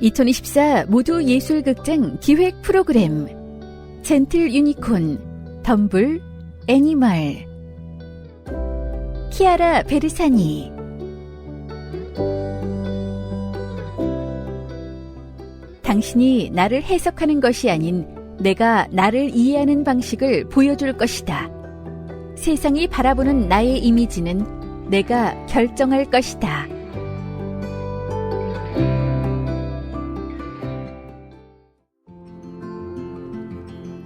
(2024) 모두 예술극장 기획 프로그램 젠틀 유니콘, 덤블, 애니멀. 키아라 베르사니. 당신이 나를 해석하는 것이 아닌 내가 나를 이해하는 방식을 보여줄 것이다. 세상이 바라보는 나의 이미지는 내가 결정할 것이다.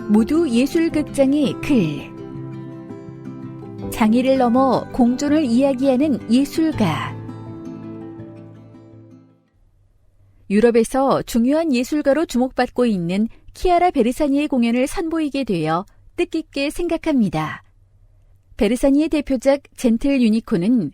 모두 예술극장의 글. 장애를 넘어 공존을 이야기하는 예술가. 유럽에서 중요한 예술가로 주목받고 있는 키아라 베르사니의 공연을 선보이게 되어 뜻깊게 생각합니다. 베르사니의 대표작 젠틀 유니콘은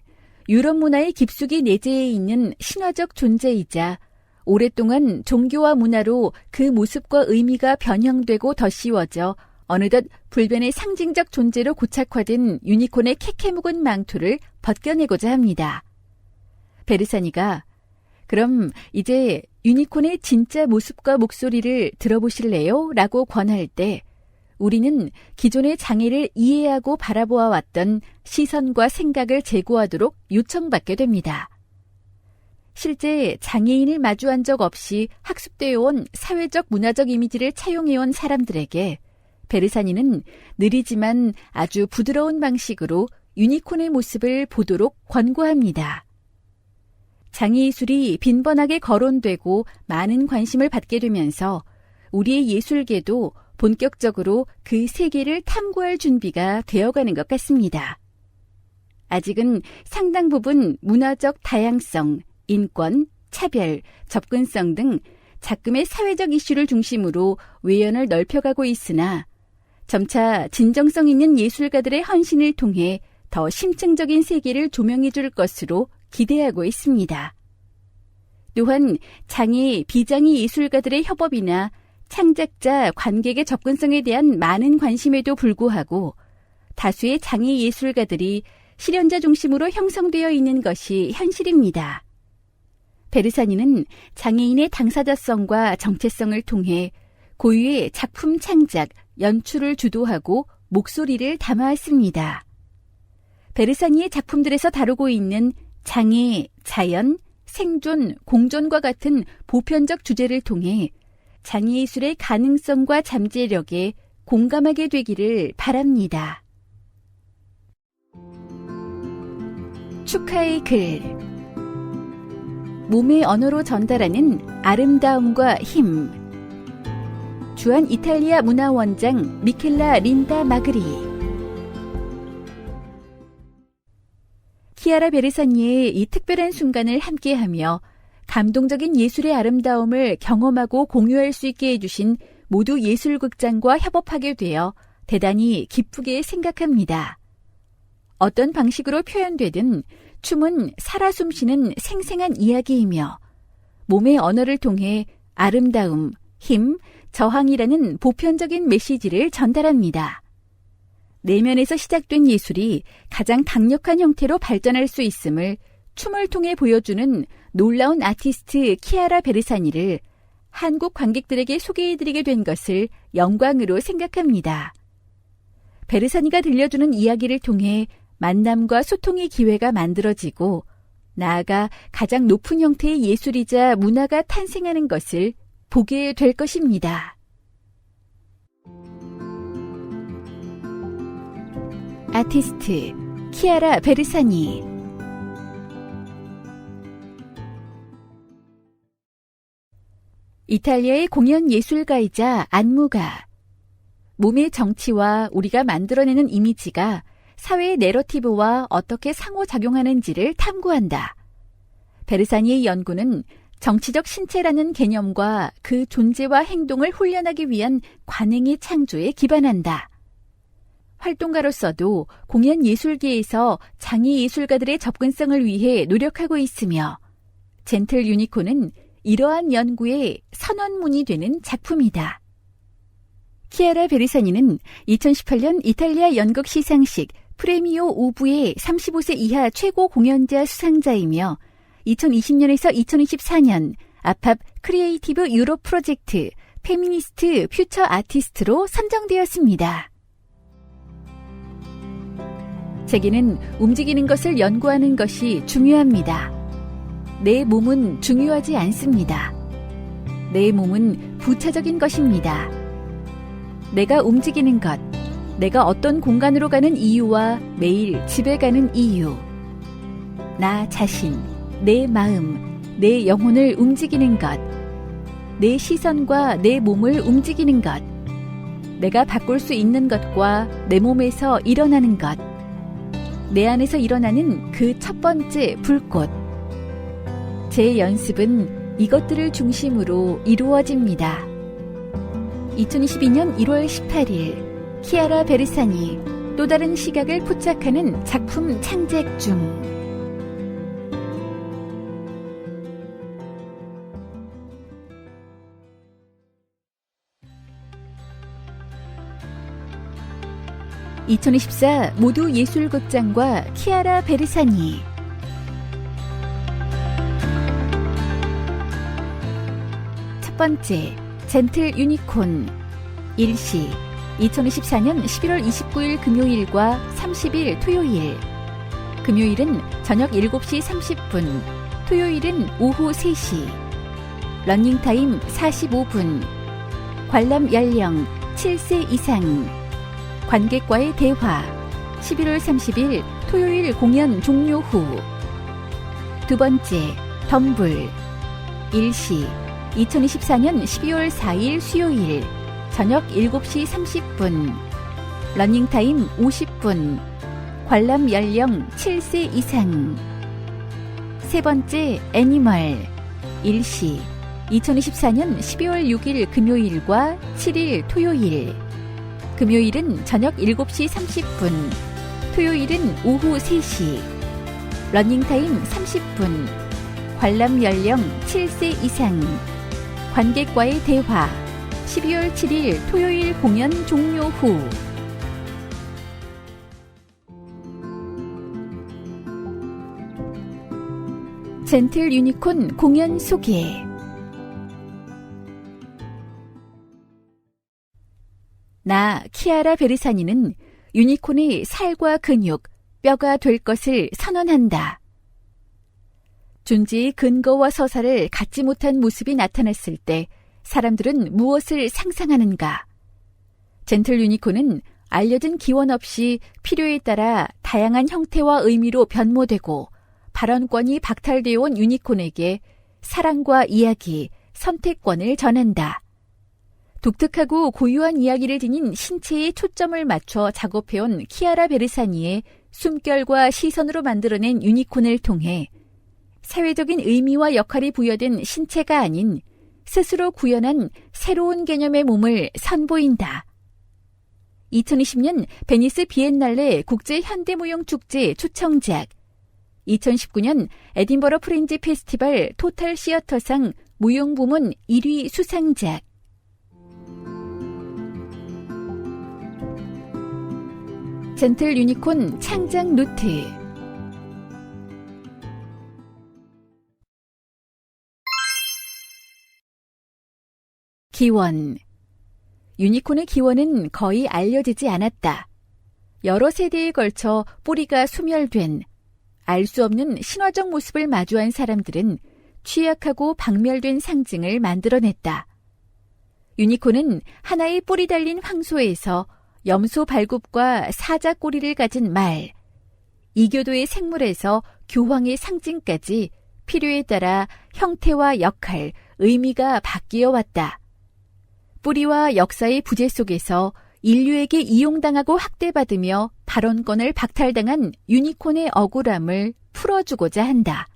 유럽 문화의 깊숙이 내재해 있는 신화적 존재이자 오랫동안 종교와 문화로 그 모습과 의미가 변형되고 덧씌워져 어느덧 불변의 상징적 존재로 고착화된 유니콘의 캐캐묵은 망토를 벗겨내고자 합니다. 베르사니가 그럼 이제 유니콘의 진짜 모습과 목소리를 들어보실래요? 라고 권할 때 우리는 기존의 장애를 이해하고 바라보아 왔던 시선과 생각을 제고하도록 요청받게 됩니다. 실제 장애인을 마주한 적 없이 학습되어 온 사회적 문화적 이미지를 차용해온 사람들에게 베르사니는 느리지만 아주 부드러운 방식으로 유니콘의 모습을 보도록 권고합니다. 장애예술이 빈번하게 거론되고 많은 관심을 받게 되면서 우리의 예술계도 본격적으로 그 세계를 탐구할 준비가 되어가는 것 같습니다. 아직은 상당 부분 문화적 다양성, 인권, 차별, 접근성 등 작금의 사회적 이슈를 중심으로 외연을 넓혀가고 있으나 점차 진정성 있는 예술가들의 헌신을 통해 더 심층적인 세계를 조명해 줄 것으로 기대하고 있습니다. 또한 장애, 비장애 예술가들의 협업이나 창작자, 관객의 접근성에 대한 많은 관심에도 불구하고 다수의 장애 예술가들이 실현자 중심으로 형성되어 있는 것이 현실입니다. 베르사니는 장애인의 당사자성과 정체성을 통해 고유의 작품 창작, 연출을 주도하고 목소리를 담아왔습니다. 베르사니의 작품들에서 다루고 있는 장애, 자연, 생존, 공존과 같은 보편적 주제를 통해 장애예술의 가능성과 잠재력에 공감하게 되기를 바랍니다. 축하의 글. 몸의 언어로 전달하는 아름다움과 힘. 주한 이탈리아 문화원장 미켈라 린다 마그리. 키아라 베르사니의 이 특별한 순간을 함께하며 감동적인 예술의 아름다움을 경험하고 공유할 수 있게 해주신 모두 예술극장과 협업하게 되어 대단히 기쁘게 생각합니다. 어떤 방식으로 표현되든 춤은 살아 숨쉬는 생생한 이야기이며 몸의 언어를 통해 아름다움, 힘, 저항이라는 보편적인 메시지를 전달합니다. 내면에서 시작된 예술이 가장 강력한 형태로 발전할 수 있음을 춤을 통해 보여주는 놀라운 아티스트 키아라 베르사니를 한국 관객들에게 소개해드리게 된 것을 영광으로 생각합니다. 베르사니가 들려주는 이야기를 통해 만남과 소통의 기회가 만들어지고 나아가 가장 높은 형태의 예술이자 문화가 탄생하는 것을 보게 될 것입니다. 아티스트 키아라 베르사니. 이탈리아의 공연 예술가이자 안무가. 몸의 정치와 우리가 만들어내는 이미지가 사회의 내러티브와 어떻게 상호작용하는지를 탐구한다. 베르사니의 연구는 정치적 신체라는 개념과 그 존재와 행동을 훈련하기 위한 관행의 창조에 기반한다. 활동가로서도 공연 예술계에서 장애 예술가들의 접근성을 위해 노력하고 있으며 젠틀 유니콘은 이러한 연구의 선언문이 되는 작품이다. 키아라 베르사니는 2018년 이탈리아 연극 시상식 프레미오 우브의 35세 이하 최고 공연자 수상자이며 2020년에서 2024년 아팝 크리에이티브 유럽 프로젝트 페미니스트 퓨처 아티스트로 선정되었습니다. 제게는 움직이는 것을 연구하는 것이 중요합니다. 내 몸은 중요하지 않습니다. 내 몸은 부차적인 것입니다. 내가 움직이는 것, 내가 어떤 공간으로 가는 이유와 매일 집에 가는 이유, 나 자신, 내 마음, 내 영혼을 움직이는 것, 내 시선과 내 몸을 움직이는 것, 내가 바꿀 수 있는 것과 내 몸에서 일어나는 것, 내 안에서 일어나는 그 첫 번째 불꽃. 제 연습은 이것들을 중심으로 이루어집니다. 2022년 1월 18일 키아라 베르사니 또 다른 시각을 포착하는 작품 창작 중. (2024) 모두 예술극장과 키아라 베르사니. 첫 번째, 젠틀 유니콘. 일시 2024년 11월 29일 금요일과 30일 토요일. 금요일은 저녁 7시 30분, 토요일은 오후 3시. 러닝타임 45분. 관람 연령 7세 이상. 관객과의 대화 11월 30일 토요일 공연 종료 후. 두 번째, 덤블. 일시 2024년 12월 4일 수요일 저녁 7시 30분. 러닝타임 50분. 관람 연령 7세 이상. 세 번째, 애니멀. 일시 2024년 12월 6일 금요일과 7일 토요일. 금요일은 저녁 7시 30분, 토요일은 오후 3시. 러닝타임 30분. 관람 연령 7세 이상. 관객과의 대화 12월 7일 토요일 공연 종료 후. 젠틀 유니콘 공연 소개. 나 키아라 베르사니는 유니콘의 살과 근육, 뼈가 될 것을 선언한다. 존재의 근거와 서사를 갖지 못한 모습이 나타났을 때 사람들은 무엇을 상상하는가? 젠틀 유니콘은 알려진 기원 없이 필요에 따라 다양한 형태와 의미로 변모되고 발언권이 박탈되어 온 유니콘에게 사랑과 이야기, 선택권을 전한다. 독특하고 고유한 이야기를 지닌 신체에 초점을 맞춰 작업해온 키아라 베르사니의 숨결과 시선으로 만들어낸 유니콘을 통해 사회적인 의미와 역할이 부여된 신체가 아닌 스스로 구현한 새로운 개념의 몸을 선보인다. 2020년 베니스 비엔날레 국제현대무용축제 초청작, 2019년 에딘버러 프린지 페스티벌 토탈 시어터상 무용부문 1위 수상작. 젠틀 유니콘 창작 노트. 기원. 유니콘의 기원은 거의 알려지지 않았다. 여러 세대에 걸쳐 뿌리가 소멸된, 알 수 없는 신화적 모습을 마주한 사람들은 취약하고 박멸된 상징을 만들어냈다. 유니콘은 하나의 뿔이 달린 황소에서 염소 발굽과 사자 꼬리를 가진 말, 이교도의 생물에서 교황의 상징까지 필요에 따라 형태와 역할, 의미가 바뀌어 왔다. 뿌리와 역사의 부재 속에서 인류에게 이용당하고 학대받으며 발언권을 박탈당한 유니콘의 억울함을 풀어주고자 한다.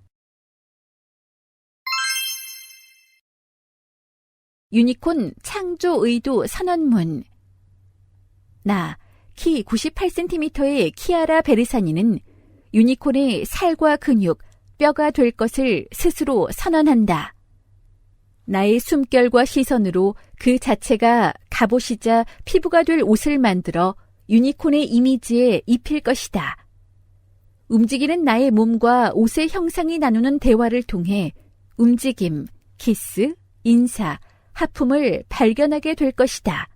유니콘 창조 의도 선언문. 나, 키 98cm의 키아라 베르사니는 유니콘의 살과 근육, 뼈가 될 것을 스스로 선언한다. 나의 숨결과 시선으로 그 자체가 갑옷이자 피부가 될 옷을 만들어 유니콘의 이미지에 입힐 것이다. 움직이는 나의 몸과 옷의 형상이 나누는 대화를 통해 움직임, 키스, 인사, 하품을 발견하게 될 것이다.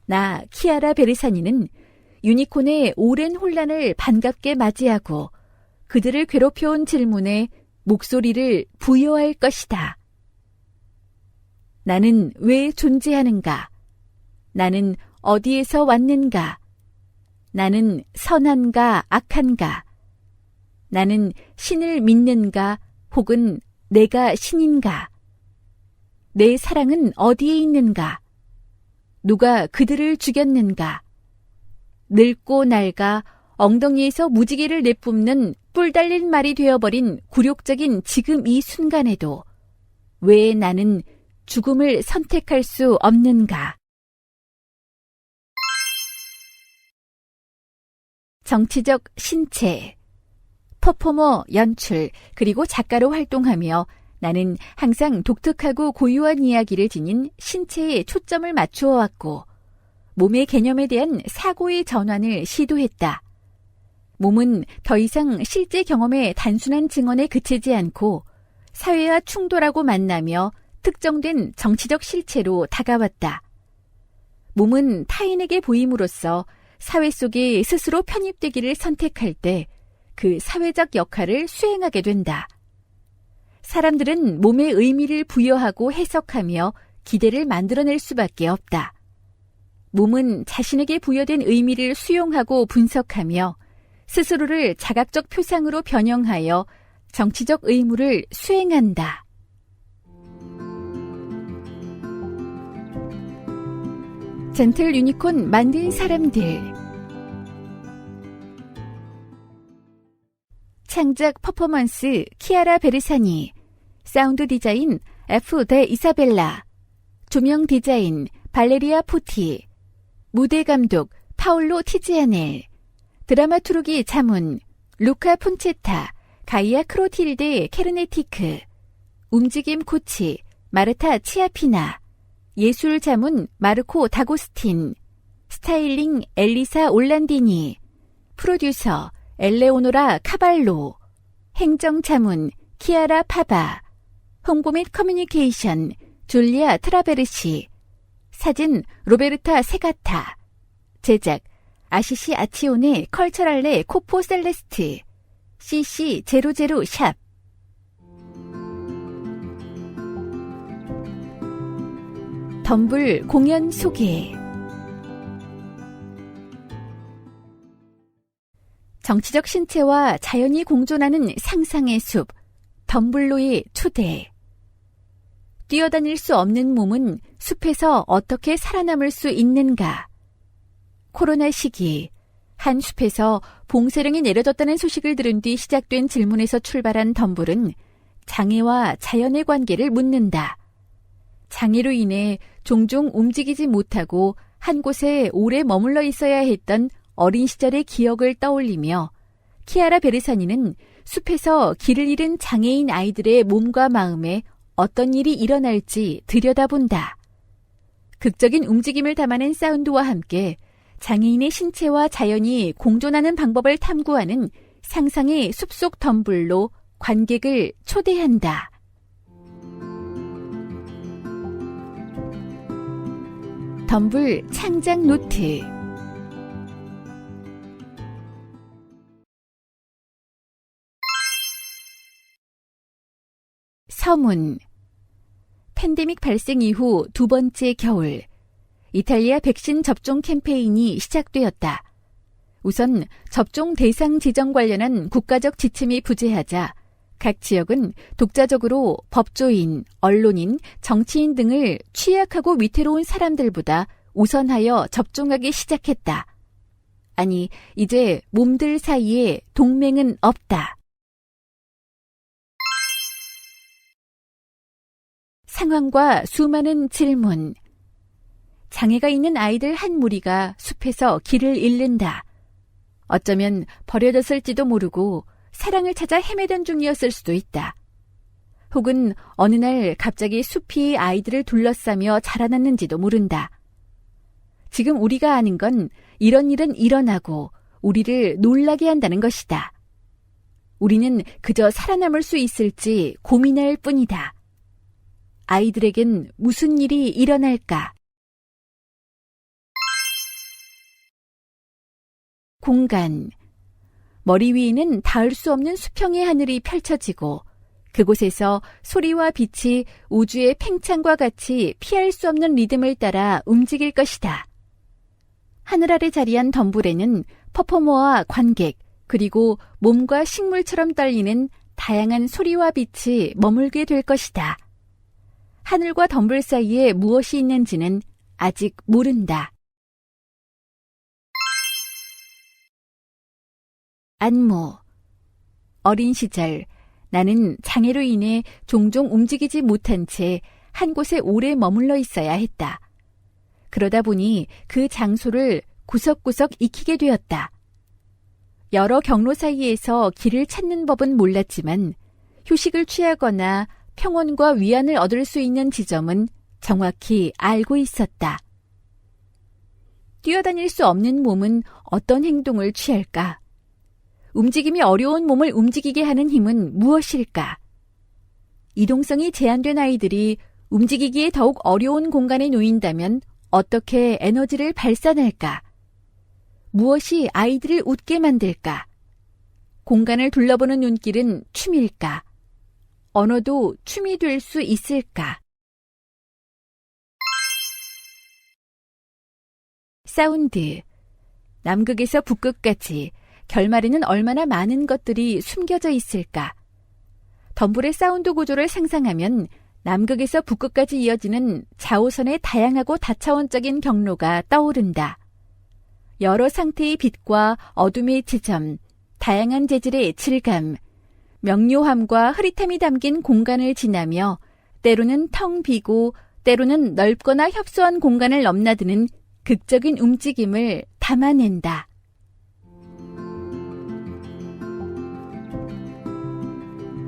나 키아라 베르사니는 유니콘의 오랜 혼란을 반갑게 맞이하고 그들을 괴롭혀온 질문에 목소리를 부여할 것이다. 나는 왜 존재하는가? 나는 어디에서 왔는가? 나는 선한가 악한가? 나는 신을 믿는가 혹은 내가 신인가? 내 사랑은 어디에 있는가? 누가 그들을 죽였는가? 늙고 낡아 엉덩이에서 무지개를 내뿜는 뿔 달린 말이 되어버린 굴욕적인 지금 이 순간에도 왜 나는 죽음을 선택할 수 없는가? 정치적 신체, 퍼포머 연출, 그리고 작가로 활동하며 나는 항상 독특하고 고유한 이야기를 지닌 신체에 초점을 맞추어 왔고 몸의 개념에 대한 사고의 전환을 시도했다. 몸은 더 이상 실제 경험의 단순한 증언에 그치지 않고 사회와 충돌하고 만나며 특정된 정치적 실체로 다가왔다. 몸은 타인에게 보임으로써 사회 속에 스스로 편입되기를 선택할 때 그 사회적 역할을 수행하게 된다. 사람들은 몸에 의미를 부여하고 해석하며 기대를 만들어낼 수밖에 없다. 몸은 자신에게 부여된 의미를 수용하고 분석하며 스스로를 자각적 표상으로 변형하여 정치적 의무를 수행한다. 젠틀 유니콘 만든 사람들. 창작 퍼포먼스 키아라 베르사니, 사운드 디자인 F. 데 이사벨라, 조명 디자인 발레리아 포티, 무대 감독 파올로 티지아넬, 드라마투르기 자문 루카 폰체타, 가이아 크로틸데 케르네티크, 움직임 코치 마르타 치아피나, 예술 자문 마르코 다고스틴, 스타일링 엘리사 올란디니, 프로듀서 엘레오노라 카발로, 행정 자문 키아라 파바, 홍보 및 커뮤니케이션 줄리아 트라베르시, 사진 로베르타 세가타, 제작 아시시 아치오네 컬처랄레 코포 셀레스트, CC00 샵. 덤블 공연 소개. 정치적 신체와 자연이 공존하는 상상의 숲, 덤블로의 초대. 뛰어다닐 수 없는 몸은 숲에서 어떻게 살아남을 수 있는가? 코로나 시기, 한 숲에서 봉쇄령이 내려졌다는 소식을 들은 뒤 시작된 질문에서 출발한 덤블은 장애와 자연의 관계를 묻는다. 장애로 인해 종종 움직이지 못하고 한 곳에 오래 머물러 있어야 했던 어린 시절의 기억을 떠올리며 키아라 베르사니는 숲에서 길을 잃은 장애인 아이들의 몸과 마음에 어떤 일이 일어날지 들여다본다. 극적인 움직임을 담아낸 사운드와 함께 장애인의 신체와 자연이 공존하는 방법을 탐구하는 상상의 숲속 덤블로 관객을 초대한다. 덤블 창작 노트. 서문. 팬데믹 발생 이후 두 번째 겨울, 이탈리아 백신 접종 캠페인이 시작되었다. 우선 접종 대상 지정 관련한 국가적 지침이 부재하자 각 지역은 독자적으로 법조인, 언론인, 정치인 등을 취약하고 위태로운 사람들보다 우선하여 접종하기 시작했다. 아니, 이제 몸들 사이에 동맹은 없다. 상황과 수많은 질문. 장애가 있는 아이들 한 무리가 숲에서 길을 잃는다. 어쩌면 버려졌을지도 모르고 사랑을 찾아 헤매던 중이었을 수도 있다. 혹은 어느 날 갑자기 숲이 아이들을 둘러싸며 자라났는지도 모른다. 지금 우리가 아는 건 이런 일은 일어나고 우리를 놀라게 한다는 것이다. 우리는 그저 살아남을 수 있을지 고민할 뿐이다. 아이들에겐 무슨 일이 일어날까? 공간. 머리 위에는 닿을 수 없는 수평의 하늘이 펼쳐지고 그곳에서 소리와 빛이 우주의 팽창과 같이 피할 수 없는 리듬을 따라 움직일 것이다. 하늘 아래 자리한 덤불에는 퍼포머와 관객, 그리고 몸과 식물처럼 떨리는 다양한 소리와 빛이 머물게 될 것이다. 하늘과 덤불 사이에 무엇이 있는지는 아직 모른다. 안무. 어린 시절 나는 장애로 인해 종종 움직이지 못한 채 한 곳에 오래 머물러 있어야 했다. 그러다 보니 그 장소를 구석구석 익히게 되었다. 여러 경로 사이에서 길을 찾는 법은 몰랐지만 휴식을 취하거나 평온과 위안을 얻을 수 있는 지점은 정확히 알고 있었다. 뛰어다닐 수 없는 몸은 어떤 행동을 취할까? 움직임이 어려운 몸을 움직이게 하는 힘은 무엇일까? 이동성이 제한된 아이들이 움직이기에 더욱 어려운 공간에 놓인다면 어떻게 에너지를 발산할까? 무엇이 아이들을 웃게 만들까? 공간을 둘러보는 눈길은 춤일까? 언어도 춤이 될 수 있을까? 사운드. 남극에서 북극까지 결말에는 얼마나 많은 것들이 숨겨져 있을까? 덤불의 사운드 구조를 상상하면 남극에서 북극까지 이어지는 자오선의 다양하고 다차원적인 경로가 떠오른다. 여러 상태의 빛과 어둠의 지점, 다양한 재질의 질감, 명료함과 흐릿함이 담긴 공간을 지나며 때로는 텅 비고 때로는 넓거나 협소한 공간을 넘나드는 극적인 움직임을 담아낸다.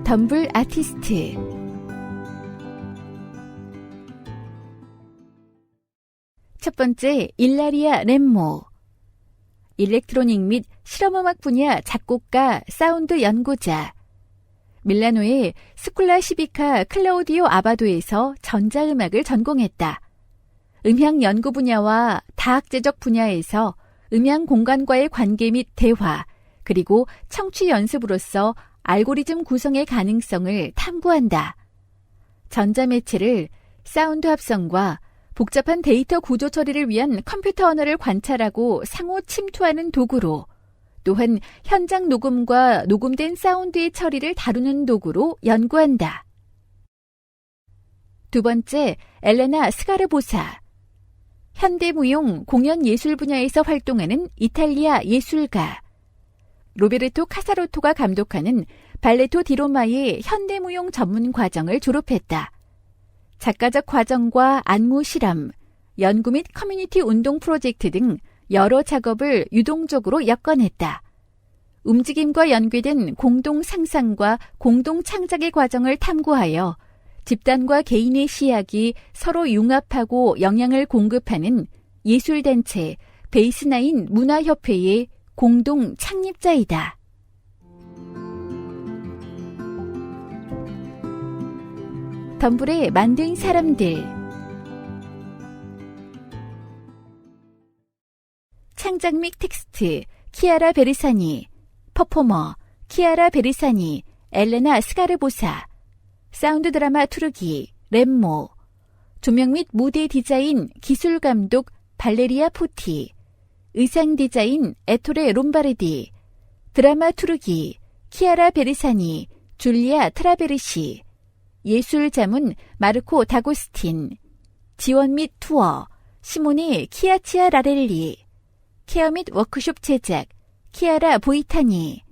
덤불 아티스트. 첫 번째, 일라리아 램모. 일렉트로닉 및 실험음악 분야 작곡가, 사운드 연구자. 밀라노의 스쿨라 시비카 클라우디오 아바도에서 전자음악을 전공했다. 음향 연구 분야와 다학제적 분야에서 음향 공간과의 관계 및 대화, 그리고 청취 연습으로서 알고리즘 구성의 가능성을 탐구한다. 전자매체를 사운드 합성과 복잡한 데이터 구조 처리를 위한 컴퓨터 언어를 관찰하고 상호 침투하는 도구로, 또한 현장 녹음과 녹음된 사운드의 처리를 다루는 도구로 연구한다. 두 번째, 엘레나 스가르보사. 현대무용 공연 예술 분야에서 활동하는 이탈리아 예술가. 로베르토 카사로토가 감독하는 발레토 디로마의 현대무용 전문 과정을 졸업했다. 작가적 과정과 안무 실험, 연구 및 커뮤니티 운동 프로젝트 등 여러 작업을 유동적으로 엮어냈다. 움직임과 연계된 공동 상상과 공동 창작의 과정을 탐구하여 집단과 개인의 시각이 서로 융합하고 영향을 공급하는 예술단체 베이스나인 문화협회의 공동 창립자이다. 덤불에 만든 사람들. 창작 및 텍스트 키아라 베르사니. 퍼포머 키아라 베르사니, 엘레나 스가르보사. 사운드 드라마 투르기 램모. 조명 및 무대 디자인 기술 감독 발레리아 포티. 의상 디자인 에토레 롬바르디. 드라마 투르기 키아라 베르사니, 줄리아 트라베르시. 예술 자문 마르코 다고스틴. 지원 및 투어 시모네 키아치아 라렐리. 케어 및 워크숍 제작 키아라 보이타니.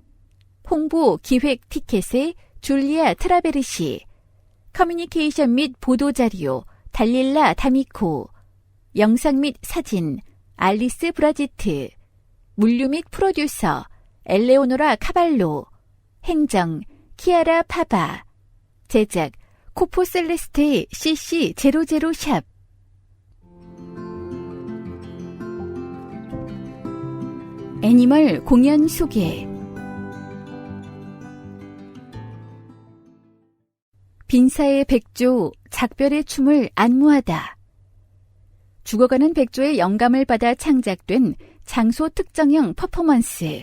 홍보 기획 티켓의 줄리아 트라베르시. 커뮤니케이션 및 보도자료 달릴라 다미코. 영상 및 사진 알리스 브라지트. 물류 및 프로듀서 엘레오노라 카발로. 행정 키아라 파바. 제작 코포 셀레스테의 CC000 샵. 애니멀 공연 소개. 빈사의 백조, 작별의 춤을 안무하다. 죽어가는 백조의 영감을 받아 창작된 장소 특정형 퍼포먼스.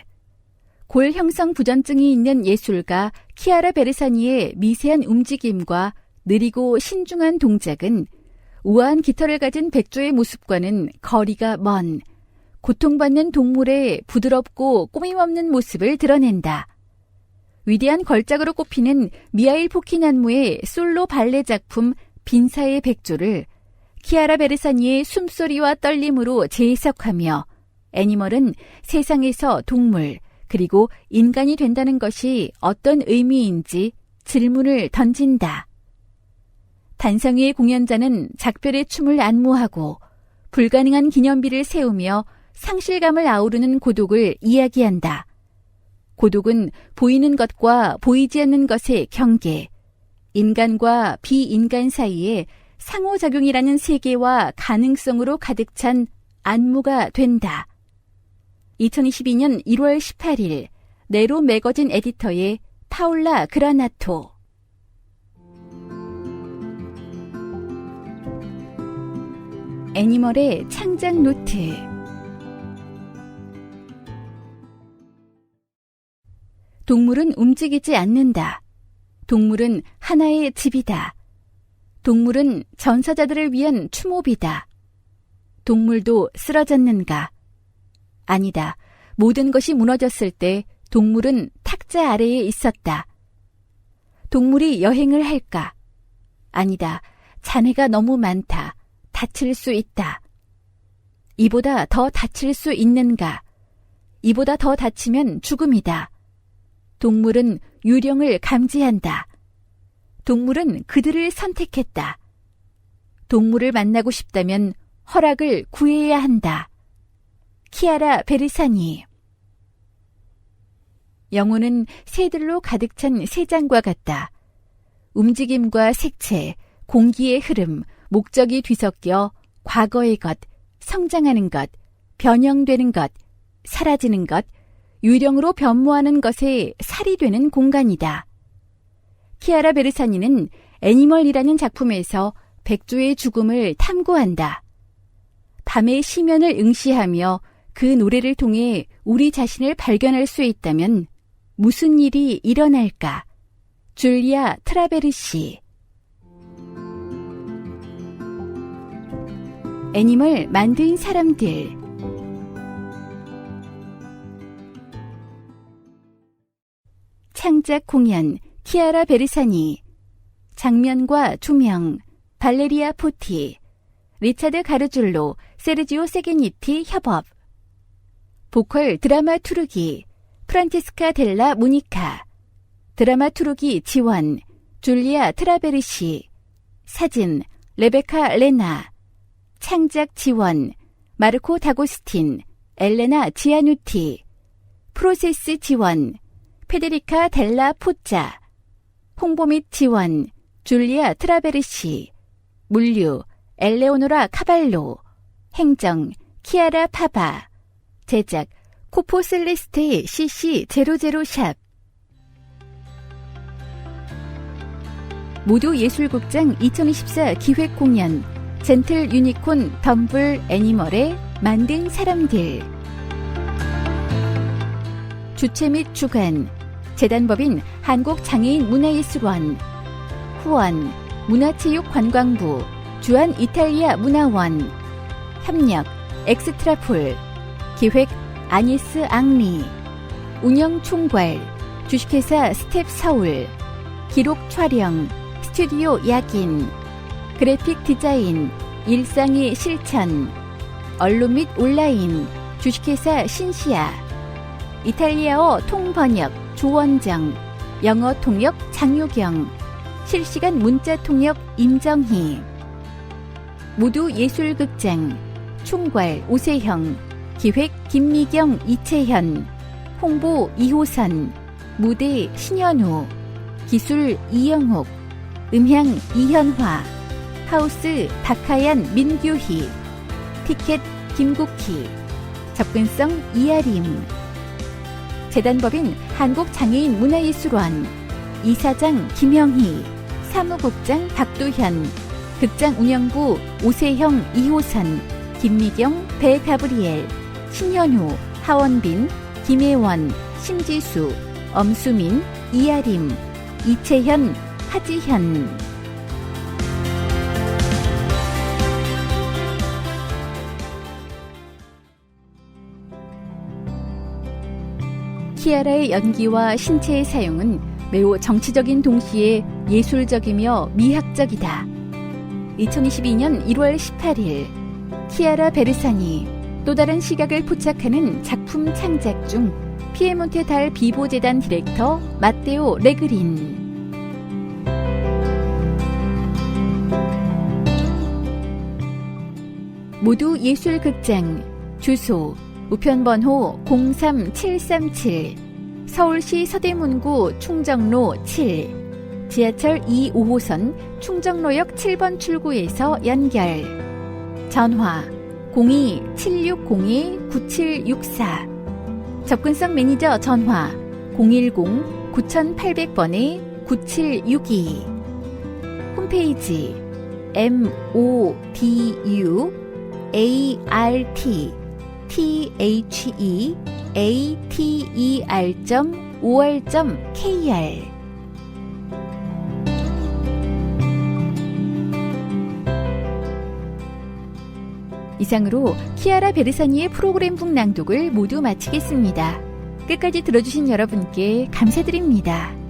골 형성 부전증이 있는 예술가 키아라 베르사니의 미세한 움직임과 느리고 신중한 동작은 우아한 깃털을 가진 백조의 모습과는 거리가 먼 고통받는 동물의 부드럽고 꾸밈없는 모습을 드러낸다. 위대한 걸작으로 꼽히는 미하일 포킨 안무의 솔로 발레 작품 빈사의 백조를 키아라 베르사니의 숨소리와 떨림으로 재해석하며 애니멀은 세상에서 동물 그리고 인간이 된다는 것이 어떤 의미인지 질문을 던진다. 단상위의 공연자는 작별의 춤을 안무하고 불가능한 기념비를 세우며 상실감을 아우르는 고독을 이야기한다. 고독은 보이는 것과 보이지 않는 것의 경계, 인간과 비인간 사이의 상호작용이라는 세계와 가능성으로 가득 찬 안무가 된다. 2022년 1월 18일 네로 매거진 에디터의 파울라 그라나토. 애니멀의 창작 노트. 동물은 움직이지 않는다. 동물은 하나의 집이다. 동물은 전사자들을 위한 추모비다. 동물도 쓰러졌는가? 아니다. 모든 것이 무너졌을 때 동물은 탁자 아래에 있었다. 동물이 여행을 할까? 아니다. 잔해가 너무 많다. 다칠 수 있다. 이보다 더 다칠 수 있는가? 이보다 더 다치면 죽음이다. 동물은 유령을 감지한다. 동물은 그들을 선택했다. 동물을 만나고 싶다면 허락을 구해야 한다. 키아라 베르사니. 영혼은 새들로 가득 찬 새장과 같다. 움직임과 색채, 공기의 흐름, 목적이 뒤섞여 과거의 것, 성장하는 것, 변형되는 것, 사라지는 것, 유령으로 변모하는 것에 살이 되는 공간이다. 키아라 베르사니는 애니멀이라는 작품에서 백조의 죽음을 탐구한다. 밤의 시면을 응시하며 그 노래를 통해 우리 자신을 발견할 수 있다면 무슨 일이 일어날까? 줄리아 트라베르시. 애니멀 만든 사람들. 창작 공연 키아라 베르사니. 장면과 조명 발레리아 포티, 리차드 가르줄로, 세르지오 세게니티 협업. 보컬 드라마투르기 프란체스카 델라 모니카. 드라마투르기 지원 줄리아 트라베르시. 사진 레베카 레나. 창작 지원 마르코 다고스틴, 엘레나 지아누티. 프로세스 지원 페데리카 델라 포짜. 홍보 및 지원 줄리아 트라베르시. 물류 엘레오노라 카발로. 행정 키아라 파바. 제작 코포 셀레스테의 CC000 샵. 모두 예술극장 2024 기획공연 젠틀 유니콘 덤블 애니멀의 만든 사람들. 주최 및 주관 재단법인 한국장애인문화예술원. 후원 문화체육관광부 주한 이탈리아 문화원. 협력 엑스트라폴. 기획 아니스 앙리. 운영 총괄 주식회사 스텝 서울. 기록 촬영 스튜디오 야긴. 그래픽 디자인 일상의 실천. 언론 및 온라인 주식회사 신시아. 이탈리아어 통번역 조원정. 영어 통역 장효경. 실시간 문자 통역 임정희. 모두 예술극장 총괄 오세형. 기획 김미경 이채현. 홍보 이호선. 무대 신현우. 기술 이영옥. 음향 이현화, 하우스 박하얀 민규희, 티켓 김국희, 접근성 이아림, 재단법인 한국장애인문화예술원, 이사장 김영희, 사무국장 박도현, 극장운영부 오세형 이호선, 김미경 배가브리엘, 신현우, 하원빈, 김혜원, 심지수, 엄수민, 이아림, 이채현, 하지현. 키아라의 연기와 신체의 사용은 매우 정치적인 동시에 예술적이며 미학적이다. 2022년 1월 18일 키아라 베르사니 또 다른 시각을 포착하는 작품 창작 중 피에몬테 달 비보재단 디렉터 마테오 레그린. 모두 예술극장, 주소 우편번호 03737, 서울시 서대문구 충정로 7, 지하철 2호선 충정로역 7번 출구에서 연결. 전화 02-7602-9764, 접근성 매니저 전화 010-9800번에-9762. 홈페이지 moduarteater.or.kr. 이상으로 키아라 베르사니의 프로그램북 낭독을 모두 마치겠습니다. 끝까지 들어주신 여러분께 감사드립니다.